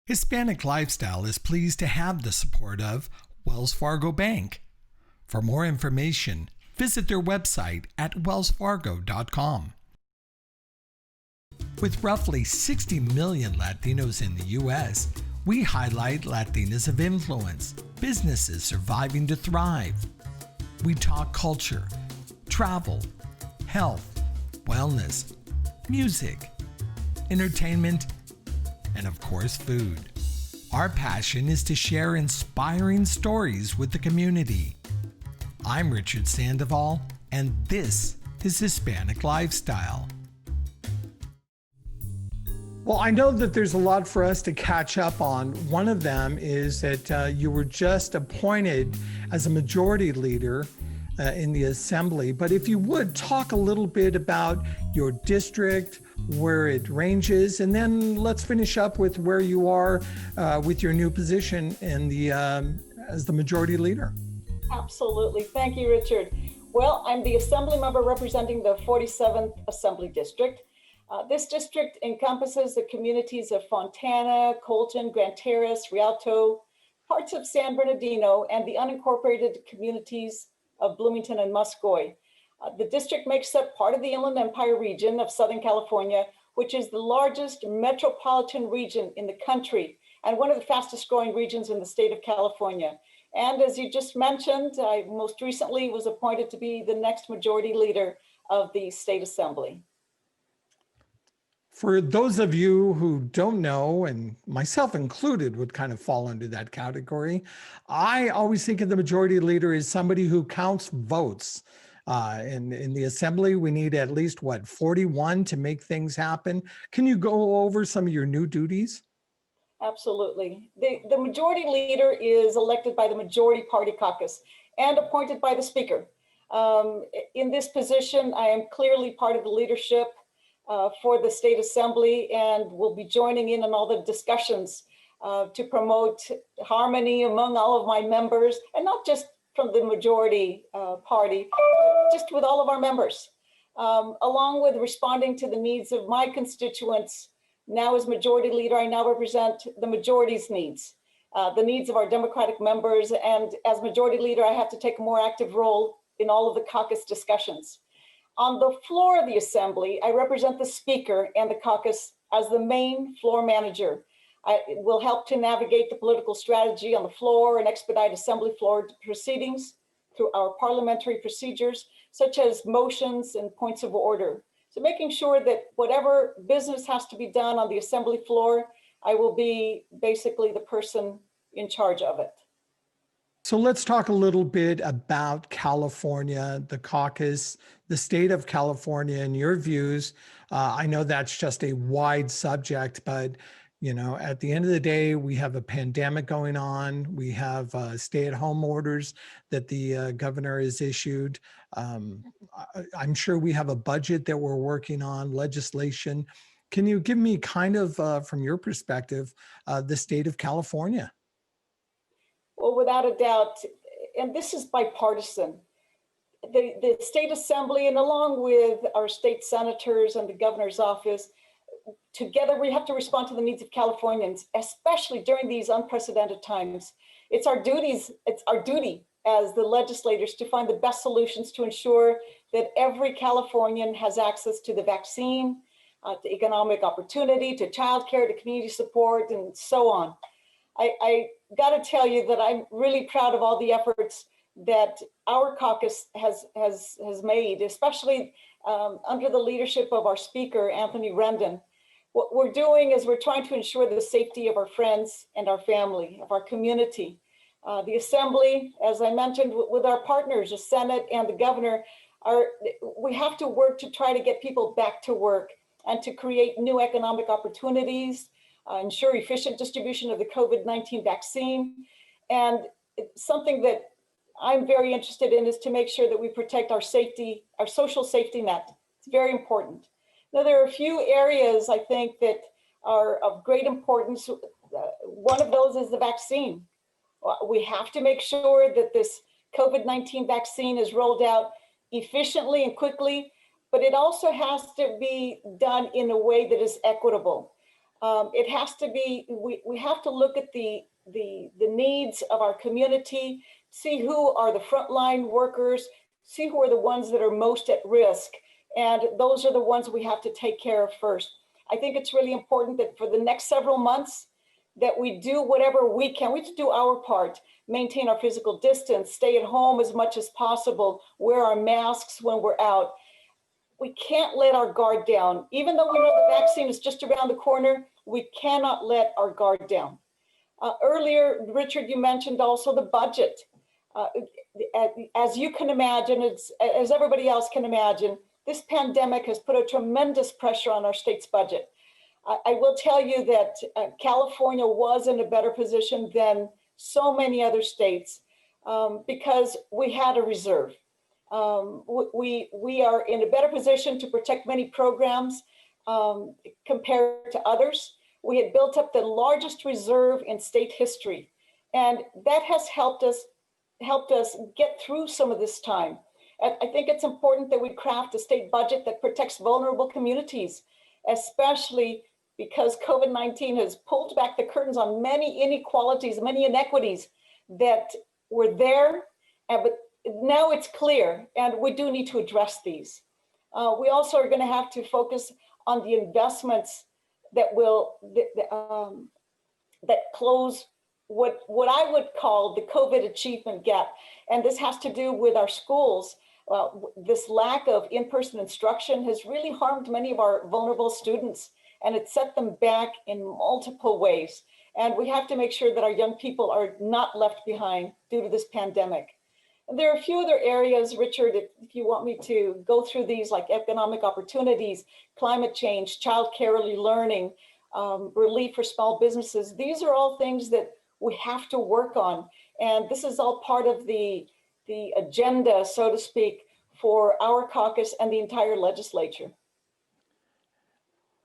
Hispanic Lifestyle is pleased to have the support of Wells Fargo Bank. For more information, visit their website at wellsfargo.com. With roughly 60 million Latinos in the U.S., we highlight Latinas of influence, businesses surviving to thrive. We talk culture, travel, health, wellness, music, entertainment, and of course, food. Our passion is to share inspiring stories with the community. I'm Richard Sandoval, and this is Hispanic Lifestyle. Well, I know that there's a lot for us to catch up on. One of them is that you were just appointed as a majority leader in the Assembly. But if you would, talk a little bit about your district, where it ranges, and then let's finish up with where you are with your new position in the as the majority leader. Absolutely. Thank you, Richard. Well, I'm the Assembly member representing the 47th Assembly District. This district encompasses the communities of Fontana, Colton, Grand Terrace, Rialto, parts of San Bernardino, and the unincorporated communities of Bloomington and Muscoy. The district makes up part of the Inland Empire region of Southern California, which is the largest metropolitan region in the country and one of the fastest growing regions in the state of California. And as you just mentioned, I most recently was appointed to be the next majority leader of the State Assembly. For those of you who don't know, and myself included would kind of fall under that category, I always think of the majority leader as somebody who counts votes. In the Assembly, we need at least, 41 to make things happen. Can you go over some of your new duties? Absolutely. The majority leader is elected by the majority party caucus and appointed by the speaker. In this position, I am clearly part of the leadership for the State Assembly and will be joining in on all the discussions to promote harmony among all of my members, and not just from the majority party, just with all of our members, along with responding to the needs of my constituents. Now as majority leader, I now represent the majority's needs, the needs of our Democratic members. And as majority leader, I have to take a more active role in all of the caucus discussions. On the floor of the Assembly, I represent the Speaker and the caucus as the main floor manager. I will help to navigate the political strategy on the floor and expedite Assembly floor proceedings through our parliamentary procedures, such as motions and points of order. So making sure that whatever business has to be done on the Assembly floor, I will be basically the person in charge of it. So let's talk a little bit about California, the caucus, the state of California, and your views. I know that's just a wide subject, but at the end of the day, we have a pandemic going on. We have stay-at-home orders that the governor has issued. I'm sure we have a budget that we're working on, legislation. Can you give me kind of, from your perspective, the state of California? Well, without a doubt, and this is bipartisan, the State Assembly, and along with our state senators and the governor's office, together we have to respond to the needs of Californians, especially during these unprecedented times. It's our duty as the legislators to find the best solutions to ensure that every Californian has access to the vaccine, to economic opportunity, to childcare, to community support, and so on. I got to tell you that I'm really proud of all the efforts that our caucus has made, especially under the leadership of our Speaker, Anthony Rendon. What we're doing is we're trying to ensure the safety of our friends and our family, of our community. The Assembly, as I mentioned, with our partners, the Senate and the governor, we have to work to try to get people back to work and to create new economic opportunities, ensure efficient distribution of the COVID-19 vaccine. And something that I'm very interested in is to make sure that we protect our safety, our social safety net. It's very important. Now, there are a few areas I think that are of great importance. One of those is the vaccine. We have to make sure that this COVID-19 vaccine is rolled out efficiently and quickly, but it also has to be done in a way that is equitable. It has to be, we have to look at the needs of our community, see who are the frontline workers, see who are the ones that are most at risk. And those are the ones we have to take care of first. I think it's really important that for the next several months that we do whatever we can. We have to do our part, maintain our physical distance, stay at home as much as possible, wear our masks when we're out. We can't let our guard down. Even though we know the vaccine is just around the corner, we cannot let our guard down. Earlier, Richard, you mentioned also the budget. As you can imagine, as everybody else can imagine, this pandemic has put a tremendous pressure on our state's budget. I will tell you that California was in a better position than so many other states because we had a reserve. We are in a better position to protect many programs compared to others. We had built up the largest reserve in state history, and that has helped us get through some of this time. I think it's important that we craft a state budget that protects vulnerable communities, especially because COVID-19 has pulled back the curtains on many inequalities, many inequities that were there, but now it's clear, and we do need to address these. We also are going to have to focus on the investments that will that close what I would call the COVID achievement gap, and this has to do with our schools. This lack of in-person instruction has really harmed many of our vulnerable students, and it set them back in multiple ways. And we have to make sure that our young people are not left behind due to this pandemic. And there are a few other areas, Richard, if you want me to go through these, like economic opportunities, climate change, childcare, early learning, relief for small businesses. These are all things that we have to work on. And this is all part of the agenda, so to speak, for our caucus and the entire legislature.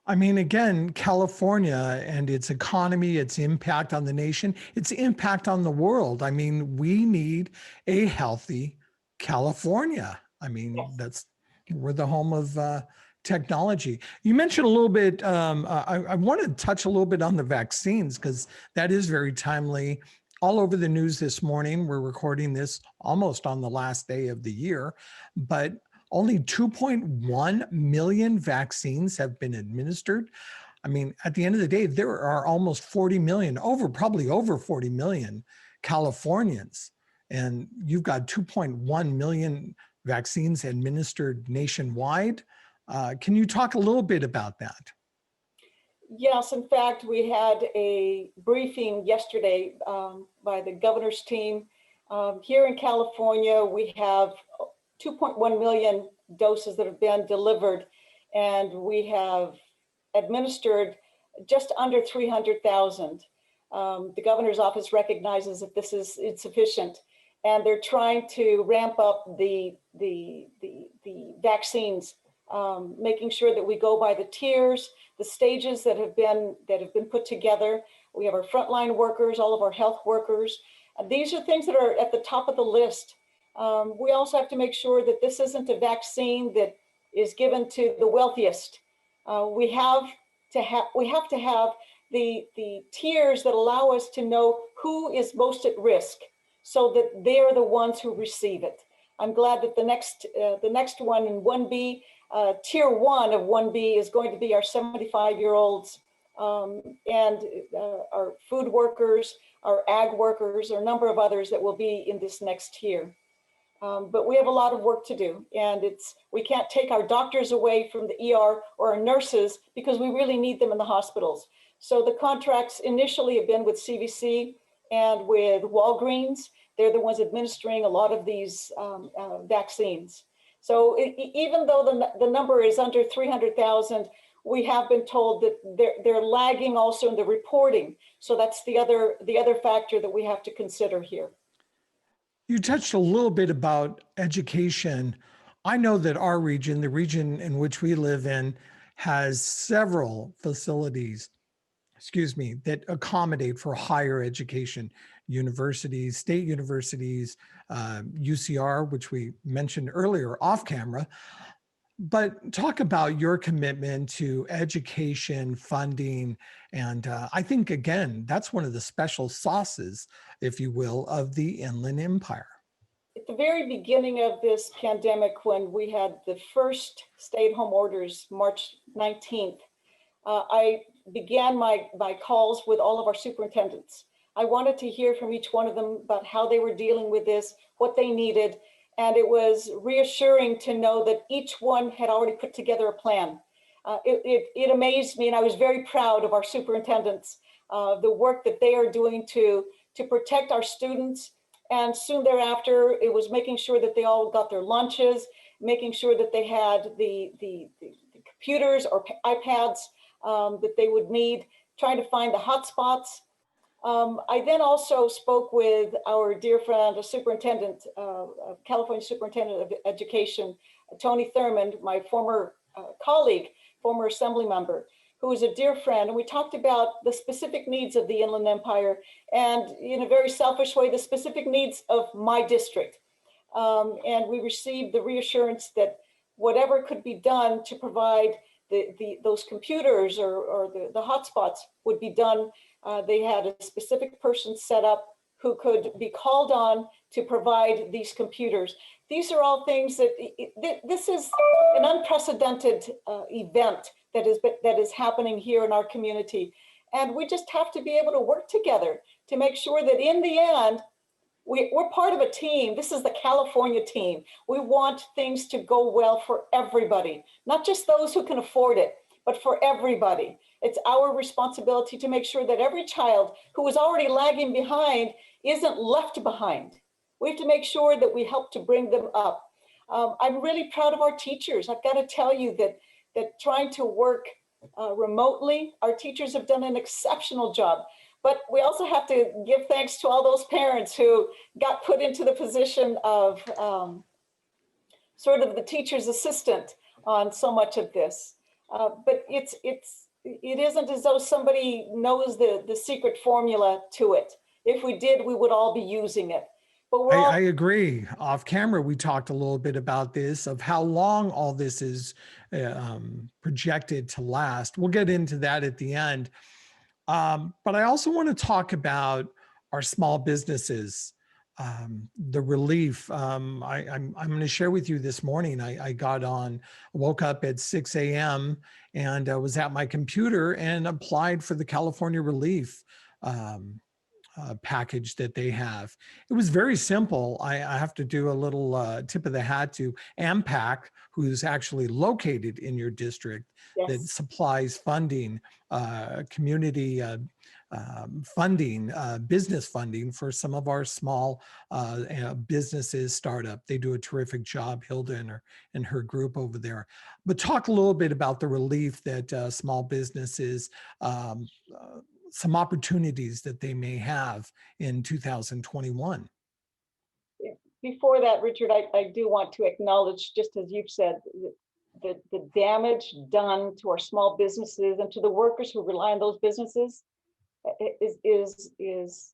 I mean, again, California and its economy, its impact on the nation, its impact on the world. I mean, we need a healthy California. I mean, Yes. we're the home of technology. You mentioned a little bit, I want to touch a little bit on the vaccines because that is very timely. All over the news this morning, we're recording this almost on the last day of the year, but only 2.1 million vaccines have been administered. I mean, at the end of the day, there are almost 40 million, probably over 40 million Californians. And you've got 2.1 million vaccines administered nationwide. Can you talk a little bit about that? Yes, in fact, we had a briefing yesterday by the governor's team. Here in California, we have 2.1 million doses that have been delivered, and we have administered just under 300,000. The governor's office recognizes that this is insufficient, and they're trying to ramp up the vaccines, making sure that we go by the tiers, the stages that have been put together. We have our frontline workers, all of our health workers. These are things that are at the top of the list. We also have to make sure that this isn't a vaccine that is given to the wealthiest. We have to have the tiers that allow us to know who is most at risk, so that they are the ones who receive it. I'm glad that the next one in 1B, tier 1 of 1B is going to be our 75-year-olds and our food workers, our ag workers, or a number of others that will be in this next tier. But we have a lot of work to do, and we can't take our doctors away from the ER or our nurses because we really need them in the hospitals. So the contracts initially have been with CVC and with Walgreens. They're the ones administering a lot of these vaccines. So even though the number is under 300,000, we have been told that they're lagging also in the reporting. So that's the other factor that we have to consider here. You touched a little bit about education. I know that our region, the region in which we live in, has several facilities, that accommodate for higher education, universities, state universities, UCR, which we mentioned earlier off camera. But talk about your commitment to education, funding, and I think, again, that's one of the special sauces, if you will, of the Inland Empire. At the very beginning of this pandemic, when we had the first stay-at-home orders, March 19th, I began my calls with all of our superintendents. I wanted to hear from each one of them about how they were dealing with this, what they needed. And it was reassuring to know that each one had already put together a plan. It amazed me, and I was very proud of our superintendents, the work that they are doing to protect our students. And soon thereafter, it was making sure that they all got their lunches, making sure that they had the computers or iPads that they would need, trying to find the hotspots. I then also spoke with our dear friend, California Superintendent of Education, Tony Thurmond, my former colleague, former assembly member, who is a dear friend. And we talked about the specific needs of the Inland Empire and, in a very selfish way, the specific needs of my district. And we received the reassurance that whatever could be done to provide those computers or the hotspots would be done. They had a specific person set up who could be called on to provide these computers. These are all things that this is an unprecedented event that is happening here in our community. And we just have to be able to work together to make sure that in the end, we're part of a team. This is the California team. We want things to go well for everybody, not just those who can afford it, but for everybody. It's our responsibility to make sure that every child who is already lagging behind isn't left behind. We have to make sure that we help to bring them up. I'm really proud of our teachers. I've got to tell you that trying to work remotely, our teachers have done an exceptional job. But we also have to give thanks to all those parents who got put into the position of sort of the teacher's assistant on so much of this. But it isn't as though somebody knows the secret formula to it. If we did, we would all be using it. But I agree. Off camera, we talked a little bit about this, of how long all this is projected to last. We'll get into that at the end. But I also want to talk about our small businesses, the relief. I'm going to share with you this morning. I woke up at 6 a.m. and was at my computer and applied for the California relief package that they have. It was very simple. I have to do a little tip of the hat to AMPAC, who's actually located in your district, yes, that supplies funding, community funding, business funding for some of our small businesses, startup. They do a terrific job, Hilda and her group over there. But talk a little bit about the relief that small businesses, some opportunities that they may have in 2021. Before that, Richard, I do want to acknowledge, just as you've said, the damage done to our small businesses and to the workers who rely on those businesses is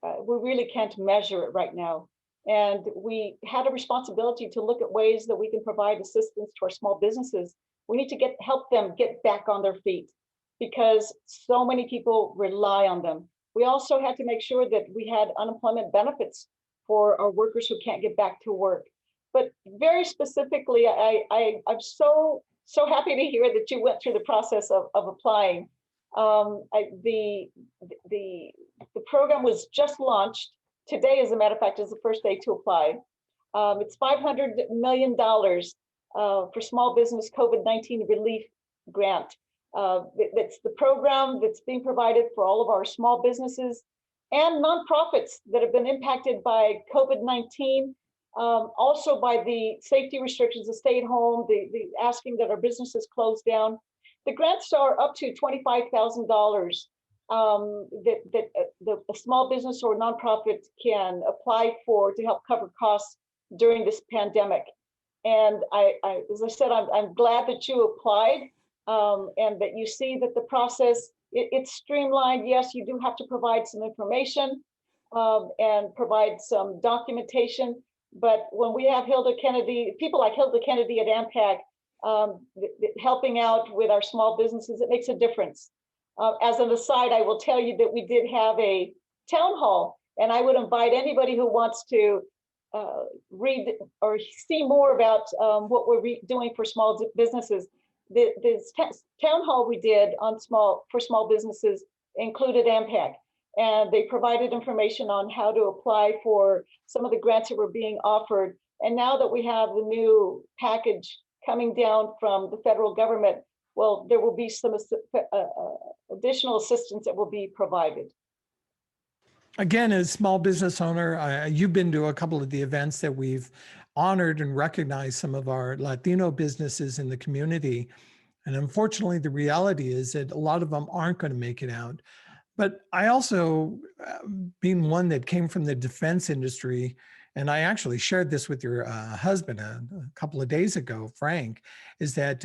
we really can't measure it right now. And we had a responsibility to look at ways that we can provide assistance to our small businesses. We need to help them get back on their feet, because so many people rely on them. We also had to make sure that we had unemployment benefits for our workers who can't get back to work. But very specifically, I'm so happy to hear that you went through the process of applying. The program was just launched. Today, as a matter of fact, is the first day to apply. It's $500 million for small business COVID-19 relief grant. That's the program that's being provided for all of our small businesses and nonprofits that have been impacted by COVID-19, also by the safety restrictions, the stay at home, the asking that our businesses close down. The grants are up to $25,000 that the small business or nonprofit can apply for to help cover costs during this pandemic. And as I said, I'm glad that you applied. And that you see that the process, it's streamlined. Yes, you do have to provide some information and provide some documentation. But when we have Hilda Kennedy, people like Hilda Kennedy at AMPAC helping out with our small businesses, it makes a difference. As an aside, I will tell you that we did have a town hall, and I would invite anybody who wants to read or see more about what we're doing for small businesses. This town hall we did on for small businesses included AMPAC, and they provided information on how to apply for some of the grants that were being offered. And now that we have the new package coming down from the federal government, well, there will be some additional assistance that will be provided. Again, as small business owner, you've been to a couple of the events that we've honored and recognized some of our Latino businesses in the community. And unfortunately, the reality is that a lot of them aren't going to make it out. But I also, being one that came from the defense industry, and I actually shared this with your husband a couple of days ago, Frank, is that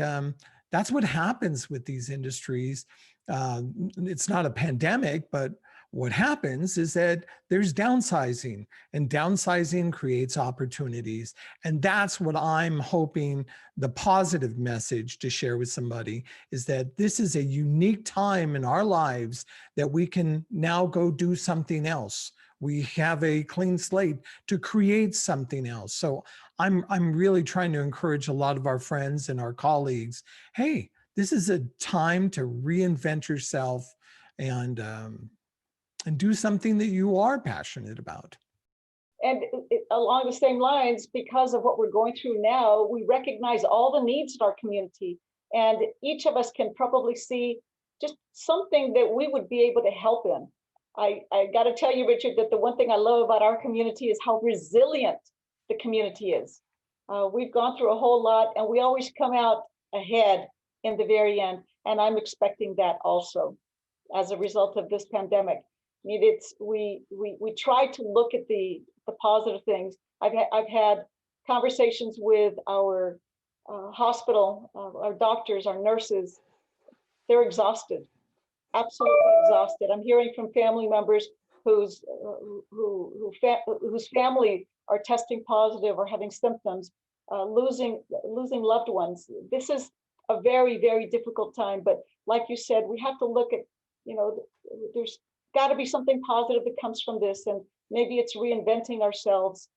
that's what happens with these industries. It's not a pandemic, but what happens is that there's downsizing, and downsizing creates opportunities. And that's what I'm hoping the positive message to share with somebody is that this is a unique time in our lives that we can now go do something else. We have a clean slate to create something else. So I'm really trying to encourage a lot of our friends and our colleagues, hey, this is a time to reinvent yourself and do something that you are passionate about. And along the same lines, because of what we're going through now, we recognize all the needs in our community, and each of us can probably see just something that we would be able to help in. I got to tell you, Richard, that the one thing I love about our community is how resilient the community is. We've gone through a whole lot, and we always come out ahead in the very end. And I'm expecting that also as a result of this pandemic. I mean, we try to look at the positive things. I've had conversations with our hospital, our doctors, our nurses. They're exhausted, absolutely exhausted. I'm hearing from family members whose family are testing positive or having symptoms, losing loved ones. This is a very, very difficult time. But like you said, we have to look at, there's got to be something positive that comes from this, and maybe it's reinventing ourselves.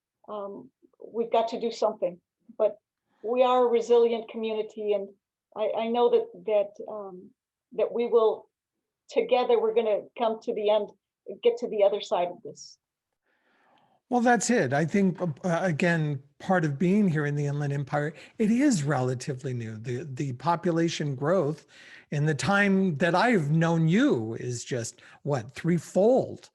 We've got to do something, but we are a resilient community, and I know that we will together. We're going to come to the end, get to the other side of this. Well, that's it. I think, again, part of being here in the Inland Empire, it is relatively new. The population growth in the time that I've known you is just, what, threefold.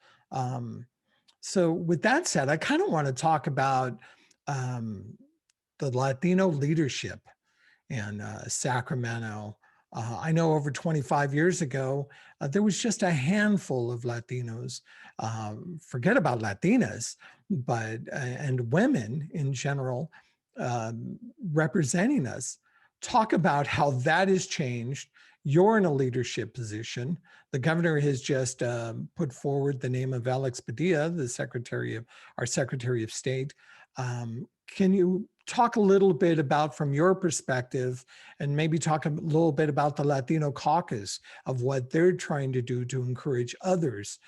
So with that said, I kind of want to talk about the Latino leadership in Sacramento. I know over 25 years ago, there was just a handful of Latinos, forget about Latinas, but and women in general representing us. Talk about how that has changed. You're in a leadership position. The governor has just put forward the name of Alex Padilla, our Secretary of State. Can you talk a little bit about, from your perspective, and maybe talk a little bit about the Latino caucus of what they're trying to do to encourage others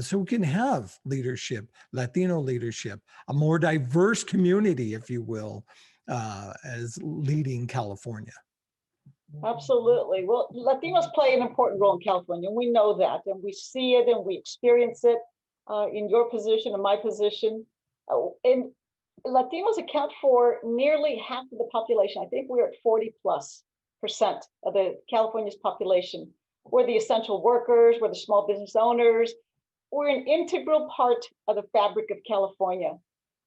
so we can have leadership, Latino leadership, a more diverse community, if you will, as leading California? Absolutely. Well, Latinos play an important role in California, and we know that, and we see it and we experience it in your position and my position. And Latinos account for nearly half of the population. I think we're at 40+% of the California's population. We're the essential workers, we're the small business owners. We're an integral part of the fabric of California.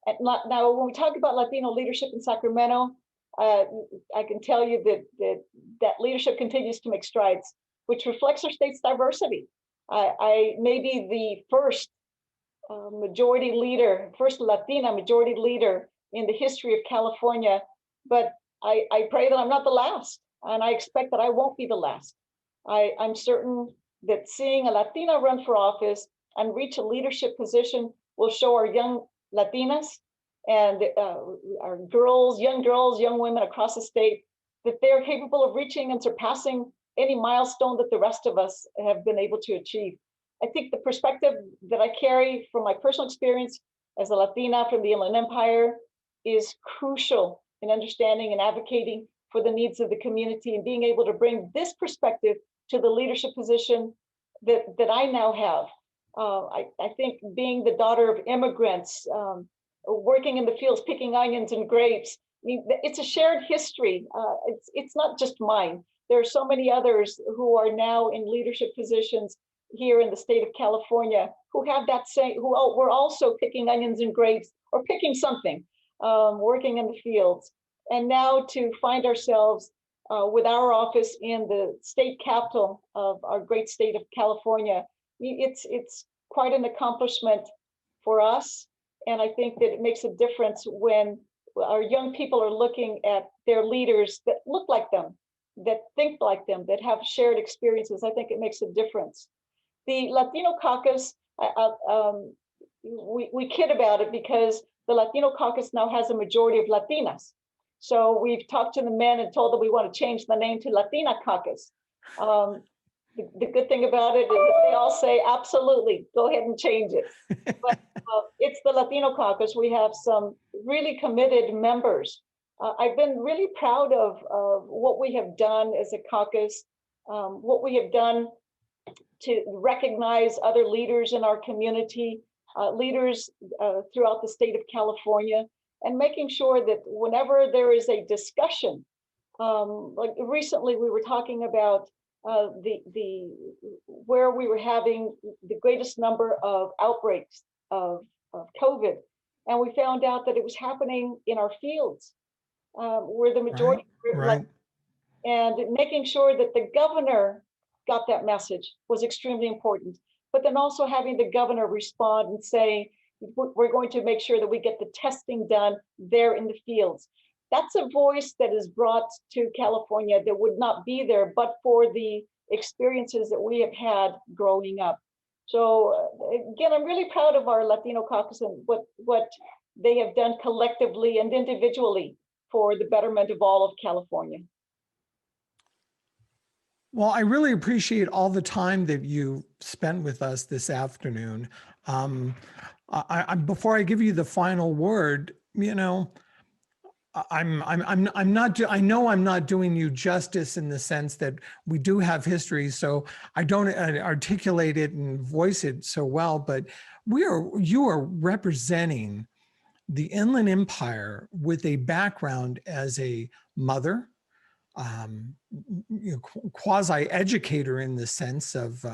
And now, when we talk about Latino leadership in Sacramento, I can tell you that leadership continues to make strides, which reflects our state's diversity. I may be the first majority leader, first Latina majority leader in the history of California, but I pray that I'm not the last, and I expect that I won't be the last. I'm certain that seeing a Latina run for office and reach a leadership position will show our young Latinas and our young girls, young women across the state that they're capable of reaching and surpassing any milestone that the rest of us have been able to achieve. I think the perspective that I carry from my personal experience as a Latina from the Inland Empire is crucial in understanding and advocating for the needs of the community and being able to bring this perspective to the leadership position that I now have. I think being the daughter of immigrants, working in the fields, picking onions and grapes, I mean, it's a shared history. It's not just mine. There are so many others who are now in leadership positions here in the state of California who have that same, who were also picking onions and grapes or picking something, working in the fields. And now to find ourselves with our office in the state capital of our great state of California, it's quite an accomplishment for us. And I think that it makes a difference when our young people are looking at their leaders that look like them, that think like them, that have shared experiences. I think it makes a difference. The Latino caucus, we kid about it because the Latino caucus now has a majority of Latinas. So we've talked to the men and told them we want to change the name to Latina caucus. The good thing about it is that they all say, absolutely, go ahead and change it. But it's the Latino caucus. We have some really committed members. I've been really proud of what we have done as a caucus, what we have done to recognize other leaders in our community, leaders throughout the state of California, and making sure that whenever there is a discussion, like recently we were talking about where we were having the greatest number of outbreaks of COVID, and we found out that it was happening in our fields, where the majority right. And making sure that the governor got that message was extremely important. But then also having the governor respond and say, we're going to make sure that we get the testing done there in the fields. That's a voice that is brought to California that would not be there but for the experiences that we have had growing up. So again, I'm really proud of our Latino caucus and what they have done collectively and individually for the betterment of all of California. Well, I really appreciate all the time that you spent with us this afternoon. Before I give you the final word, you know, I'm not. I know I'm not doing you justice in the sense that we do have history, so I don't articulate it and voice it so well. But you are representing the Inland Empire with a background as a mother, quasi-educator in the sense of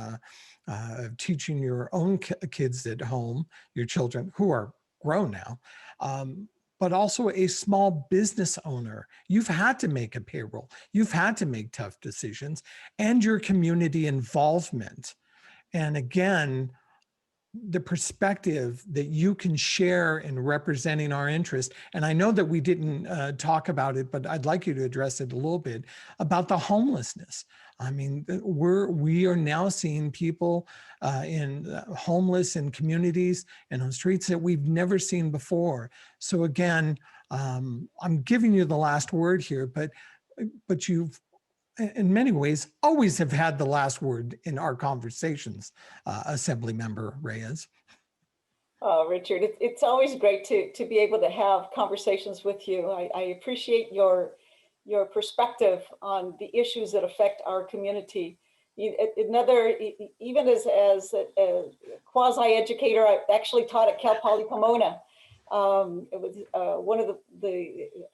teaching your own kids at home, your children who are grown now, but also a small business owner. You've had to make a payroll. You've had to make tough decisions, and your community involvement. And again, the perspective that you can share in representing our interest. And I know that we didn't talk about it, but I'd like you to address it a little bit about the homelessness. I mean, we are now seeing people homeless in communities and on streets that we've never seen before. So again, I'm giving you the last word here, but you've, in many ways, always have had the last word in our conversations, Assemblymember Reyes. Oh, Richard, it's always great to be able to have conversations with you. I appreciate your perspective on the issues that affect our community. Even as a quasi-educator, I actually taught at Cal Poly Pomona. It was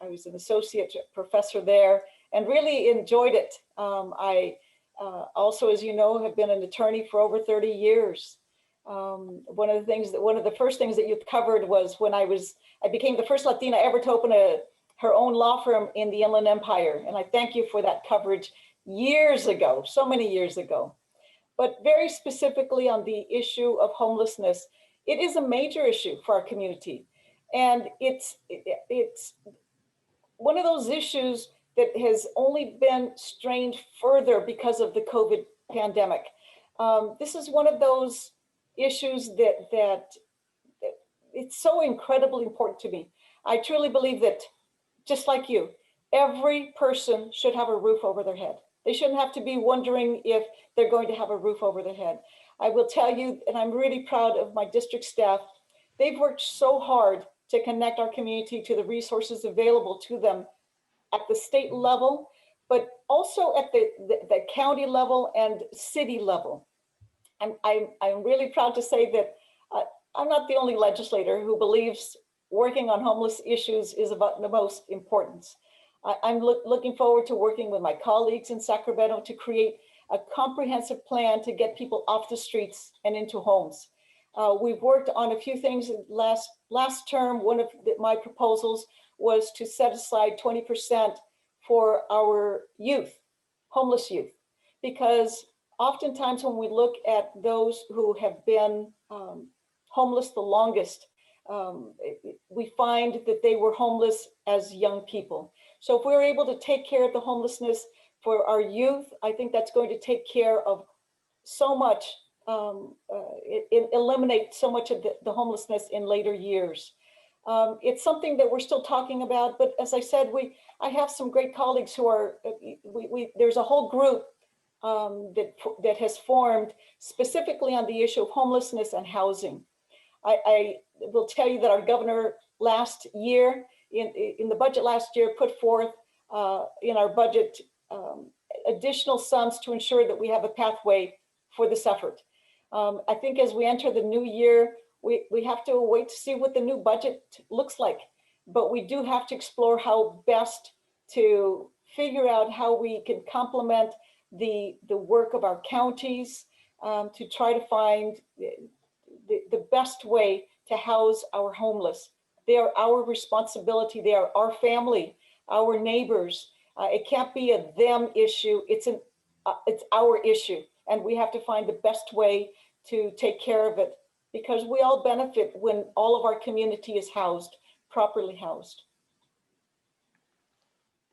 I was an associate professor there and really enjoyed it. I also, as you know, have been an attorney for over 30 years. One of the first things that you covered was when I became the first Latina ever to open her own law firm in the Inland Empire. And I thank you for that coverage years ago, so many years ago. But very specifically on the issue of homelessness, it is a major issue for our community. And it's one of those issues that has only been strained further because of the COVID pandemic. This is one of those issues that it's so incredibly important to me. I truly believe that, just like you, Every person should have a roof over their head. They shouldn't have to be wondering if they're going to have a roof over their head. I will tell you, and I'm really proud of my district staff, they've worked so hard to connect our community to the resources available to them at the state level, but also at the county level and city level. I'm really proud to say that I'm not the only legislator who believes working on homeless issues is about the most importance. I'm looking forward to working with my colleagues in Sacramento to create a comprehensive plan to get people off the streets and into homes. We've worked on a few things last term. One of my proposals was to set aside 20% for our youth, homeless youth, because oftentimes when we look at those who have been homeless the longest, we find that they were homeless as young people. So if we're able to take care of the homelessness for our youth, I think that's going to take care of so much, eliminate so much of the homelessness in later years. It's something that we're still talking about, but as I said, I have some great colleagues who are, there's a whole group that has formed specifically on the issue of homelessness and housing. I will tell you that our governor last year, in the budget last year, put forth in our budget additional sums to ensure that we have a pathway for this effort. I think as we enter the new year, we have to wait to see what the new budget looks like, but we do have to explore how best to figure out how we can complement the work of our counties to try to find the best way to house our homeless. They are our responsibility. They are our family, our neighbors. It can't be a them issue. It's our issue. And we have to find the best way to take care of it, because we all benefit when all of our community is housed, properly housed.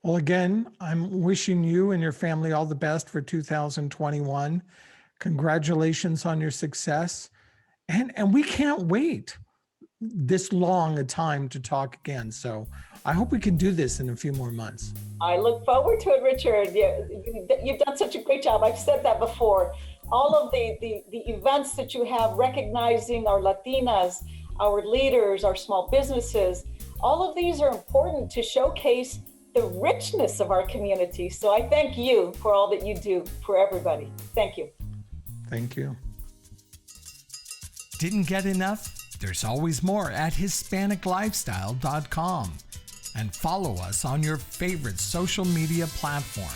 Well, again, I'm wishing you and your family all the best for 2021. Congratulations on your success. And we can't wait this long a time to talk again. So I hope we can do this in a few more months. I look forward to it, Richard. You've done such a great job. I've said that before. All of the events that you have recognizing our Latinas, our leaders, our small businesses, all of these are important to showcase the richness of our community. So I thank you for all that you do for everybody. Thank you. Thank you. Didn't get enough? There's always more at HispanicLifestyle.com. And follow us on your favorite social media platform.